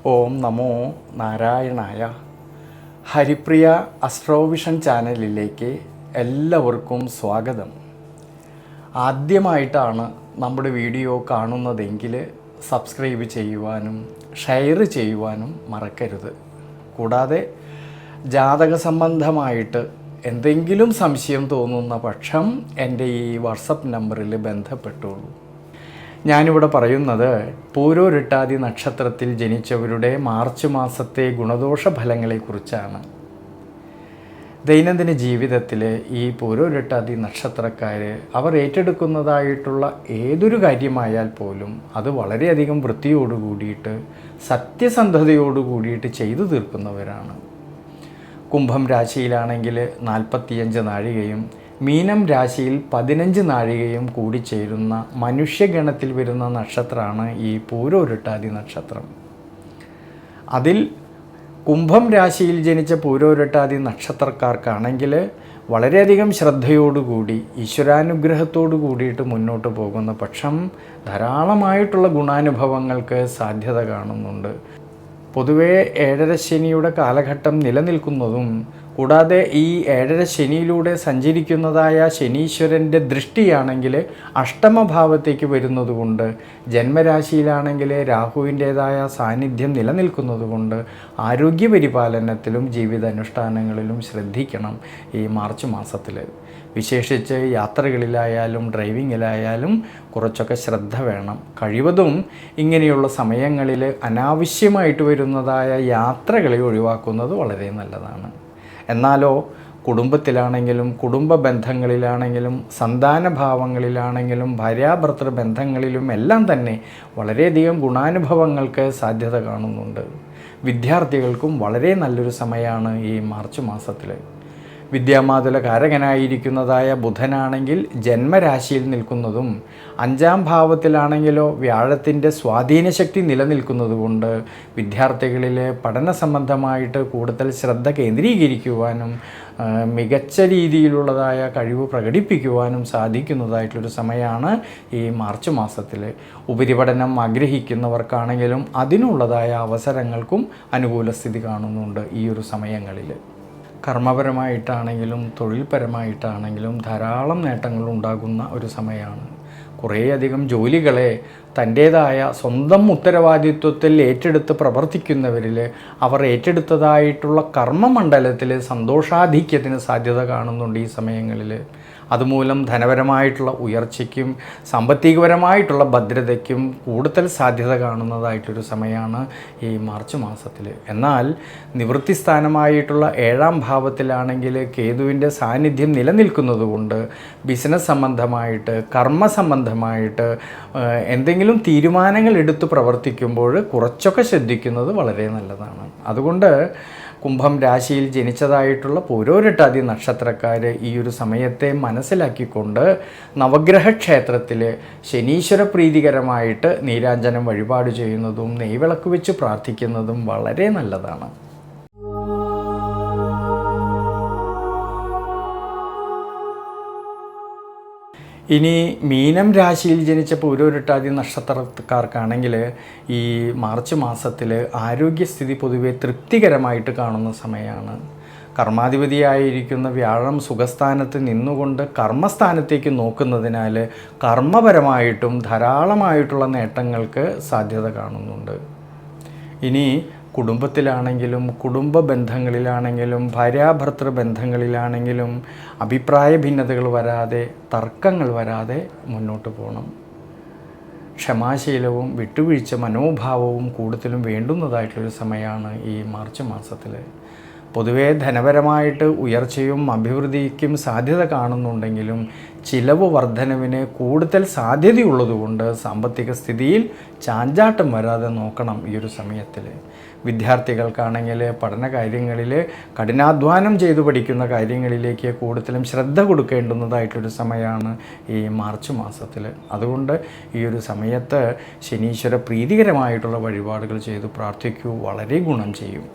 ഓം നമോ നാരായണായ. ഹരിപ്രിയ അസ്ട്രോവിഷൻ ചാനലിലേക്ക് എല്ലാവർക്കും സ്വാഗതം. ആദ്യമായിട്ടാണ് നമ്മുടെ വീഡിയോ കാണുന്നതെങ്കിൽ സബ്സ്ക്രൈബ് ചെയ്യുവാനും ഷെയർ ചെയ്യുവാനും മറക്കരുത്. കൂടാതെ ജാതക സംബന്ധമായിട്ട് എന്തെങ്കിലും സംശയം തോന്നുന്ന പക്ഷം എൻ്റെ ഈ വാട്സപ്പ് നമ്പറിൽ ബന്ധപ്പെട്ടോളൂ. ഞാനിവിടെ പറയുന്നത് പൂരോരുട്ടാതി നക്ഷത്രത്തിൽ ജനിച്ചവരുടെ മാർച്ച് മാസത്തെ ഗുണദോഷ ഫലങ്ങളെക്കുറിച്ചാണ്. ദൈനംദിന ജീവിതത്തിൽ ഈ പൂരോരുട്ടാതി നക്ഷത്രക്കാർ അവർ ഏറ്റെടുക്കുന്നതായിട്ടുള്ള ഏതൊരു കാര്യമായാൽ പോലും അത് വളരെയധികം വൃത്തിയോടു കൂടിയിട്ട് സത്യസന്ധതയോടു കൂടിയിട്ട് ചെയ്തു തീർക്കുന്നവരാണ്. കുംഭം രാശിയിലാണെങ്കിൽ 45 നാഴികയും മീനം രാശിയിൽ 15 നാഴികയും കൂടിച്ചേരുന്ന മനുഷ്യഗണത്തിൽ വരുന്ന നക്ഷത്രമാണ് ഈ പൂരോരുട്ടാതി നക്ഷത്രം. അതിൽ കുംഭം രാശിയിൽ ജനിച്ച പൂരോരുട്ടാതി നക്ഷത്രക്കാർക്കാണെങ്കിൽ വളരെയധികം ശ്രദ്ധയോടുകൂടി ഈശ്വരാനുഗ്രഹത്തോടു കൂടിയിട്ട് മുന്നോട്ട് പോകുന്ന പക്ഷം ധാരാളമായിട്ടുള്ള ഗുണാനുഭവങ്ങൾക്ക് സാധ്യത കാണുന്നുണ്ട്. പൊതുവേ ഏഴര ശനിയുടെ കാലഘട്ടം നിലനിൽക്കുന്നതും കൂടാതെ ഈ ഏഴര ശനിയിലൂടെ സഞ്ചരിക്കുന്നതായ ശനീശ്വരൻ്റെ ദൃഷ്ടിയാണെങ്കിൽ അഷ്ടമഭാവത്തേക്ക് വരുന്നതുകൊണ്ട് ജന്മരാശിയിലാണെങ്കിൽ രാഹുവിൻ്റേതായ സാന്നിധ്യം നിലനിൽക്കുന്നതുകൊണ്ട് ആരോഗ്യപരിപാലനത്തിലും ജീവിതാനുഷ്ഠാനങ്ങളിലും ശ്രദ്ധിക്കണം ഈ മാർച്ച് മാസത്തിൽ. വിശേഷിച്ച് യാത്രകളിലായാലും ഡ്രൈവിങ്ങിലായാലും കുറച്ചൊക്കെ ശ്രദ്ധ വേണം. കഴിവതും ഇങ്ങനെയുള്ള സമയങ്ങളിൽ അനാവശ്യമായിട്ട് വരുന്നതായ യാത്രകളെ ഒഴിവാക്കുന്നത് വളരെ നല്ലതാണ്. എന്നാലോ കുടുംബത്തിലാണെങ്കിലും കുടുംബ ബന്ധങ്ങളിലാണെങ്കിലും സന്താനഭാവങ്ങളിലാണെങ്കിലും ഭാര്യാഭർത്തൃ ബന്ധങ്ങളിലും എല്ലാം തന്നെ വളരെയധികം ഗുണാനുഭവങ്ങൾക്ക് സാധ്യത കാണുന്നുണ്ട്. വിദ്യാർത്ഥികൾക്കും വളരെ നല്ലൊരു സമയമാണ് ഈ മാർച്ച് മാസത്തിൽ. വിദ്യാമാതുല കാരകനായിരിക്കുന്നതായ ബുധനാണെങ്കിൽ ജന്മരാശിയിൽ നിൽക്കുന്നതും 5ാം ഭാവത്തിലാണെങ്കിലോ വ്യാഴത്തിൻ്റെ സ്വാധീനശക്തി നിലനിൽക്കുന്നതുകൊണ്ട് വിദ്യാർത്ഥികളിലെ പഠന സംബന്ധമായിട്ട് കൂടുതൽ ശ്രദ്ധ കേന്ദ്രീകരിക്കുവാനും മികച്ച രീതിയിലുള്ളതായ കഴിവ് പ്രകടിപ്പിക്കുവാനും സാധിക്കുന്നതായിട്ടുള്ളൊരു സമയമാണ് ഈ മാർച്ച് മാസത്തിൽ. ഉപരിപഠനം ആഗ്രഹിക്കുന്നവർക്കാണെങ്കിലും അതിനുള്ളതായ അവസരങ്ങൾക്കും അനുകൂല സ്ഥിതി കാണുന്നുണ്ട് ഈ ഒരു സമയങ്ങളിൽ. കർമ്മപരമായിട്ടാണെങ്കിലും തൊഴിൽപരമായിട്ടാണെങ്കിലും ധാരാളം നേട്ടങ്ങൾ ഉണ്ടാകുന്ന ഒരു സമയമാണ്. കുറേയധികം ജോലികളെ തൻ്റേതായ സ്വന്തം ഉത്തരവാദിത്വത്തിൽ ഏറ്റെടുത്ത് പ്രവർത്തിക്കുന്നവരിൽ അവർ ഏറ്റെടുത്തതായിട്ടുള്ള കർമ്മമണ്ഡലത്തിൽ സന്തോഷാധിക്യത്തിന് സാധ്യത കാണുന്നുണ്ട് ഈ സമയങ്ങളിൽ. അതുമൂലം ധനപരമായിട്ടുള്ള ഉയർച്ചയ്ക്കും സാമ്പത്തികപരമായിട്ടുള്ള ഭദ്രതയ്ക്കും കൂടുതൽ സാധ്യത കാണുന്നതായിട്ടൊരു സമയമാണ് ഈ മാർച്ച് മാസത്തിൽ. എന്നാൽ നിവൃത്തിസ്ഥാനമായിട്ടുള്ള 7ാം ഭാവത്തിലാണെങ്കിൽ കേതുവിൻ്റെ സാന്നിധ്യം നിലനിൽക്കുന്നതുകൊണ്ട് ബിസിനസ് സംബന്ധമായിട്ട് കർമ്മ സംബന്ധമായിട്ട് എന്തെങ്കിലും തീരുമാനങ്ങൾ എടുത്ത് പ്രവർത്തിക്കുമ്പോൾ കുറച്ചൊക്കെ ശ്രദ്ധിക്കുന്നത് വളരെ നല്ലതാണ്. അതുകൊണ്ട് കുംഭം രാശിയിൽ ജനിച്ചതായിട്ടുള്ള പൂരോരുട്ടാതി നക്ഷത്രക്കാർ ഈ ഒരു സമയത്തെ മനസ്സിലാക്കിക്കൊണ്ട് നവഗ്രഹ ക്ഷേത്രത്തിൽ ശനീശ്വര പ്രീതികരമായിട്ട് നീരാഞ്ജനം വഴിപാട് ചെയ്യുന്നതും നെയ്വിളക്ക് വെച്ച് പ്രാർത്ഥിക്കുന്നതും വളരെ നല്ലതാണ്. ഇനി മീനം രാശിയിൽ ജനിച്ച പൂരോരുട്ടാതി നക്ഷത്രക്കാർക്കാണെങ്കിൽ ഈ മാർച്ച് മാസത്തിൽ ആരോഗ്യസ്ഥിതി പൊതുവെ തൃപ്തികരമായിട്ട് കാണുന്ന സമയമാണ്. കർമാധിപതിയായിരിക്കുന്ന വ്യാഴം സുഖസ്ഥാനത്ത് നിന്നുകൊണ്ട് കർമ്മസ്ഥാനത്തേക്ക് നോക്കുന്നതിനാൽ കർമ്മപരമായിട്ടും ധാരാളമായിട്ടുള്ള നേട്ടങ്ങൾക്ക് സാധ്യത കാണുന്നുണ്ട്. ഇനി കുടുംബത്തിലാണെങ്കിലും കുടുംബ ബന്ധങ്ങളിലാണെങ്കിലും ഭാര്യാഭർത്തൃ ബന്ധങ്ങളിലാണെങ്കിലും അഭിപ്രായ ഭിന്നതകൾ വരാതെ തർക്കങ്ങൾ വരാതെ മുന്നോട്ട് പോകണം. ക്ഷമാശീലവും വിട്ടുവീഴ്ച മനോഭാവവും കൂടുതലും വേണ്ടുന്നതായിട്ടുള്ളൊരു സമയമാണ് ഈ മാർച്ച് മാസത്തിൽ. പൊതുവേ ധനപരമായിട്ട് ഉയർച്ചയും അഭിവൃദ്ധിക്കും സാധ്യത കാണുന്നുണ്ടെങ്കിലും ചിലവ് വർധനവിന് കൂടുതൽ സാധ്യതയുള്ളതുകൊണ്ട് സാമ്പത്തിക സ്ഥിതിയിൽ ചാഞ്ചാട്ടം വരാതെ നോക്കണം ഈ ഒരു സമയത്തിൽ. വിദ്യാർത്ഥികൾക്കാണെങ്കിൽ പഠന കാര്യങ്ങളിൽ കഠിനാധ്വാനം ചെയ്തു പഠിക്കുന്ന കാര്യങ്ങളിലേക്ക് കൂടുതലും ശ്രദ്ധ കൊടുക്കേണ്ടുന്നതായിട്ടൊരു സമയമാണ് ഈ മാർച്ച് മാസത്തിൽ. അതുകൊണ്ട് ഈ ഒരു സമയത്ത് ശനീശ്വര പ്രീതികരമായിട്ടുള്ള വഴിപാടുകൾ ചെയ്ത് പ്രാർത്ഥിക്കൂ, വളരെ ഗുണം ചെയ്യും.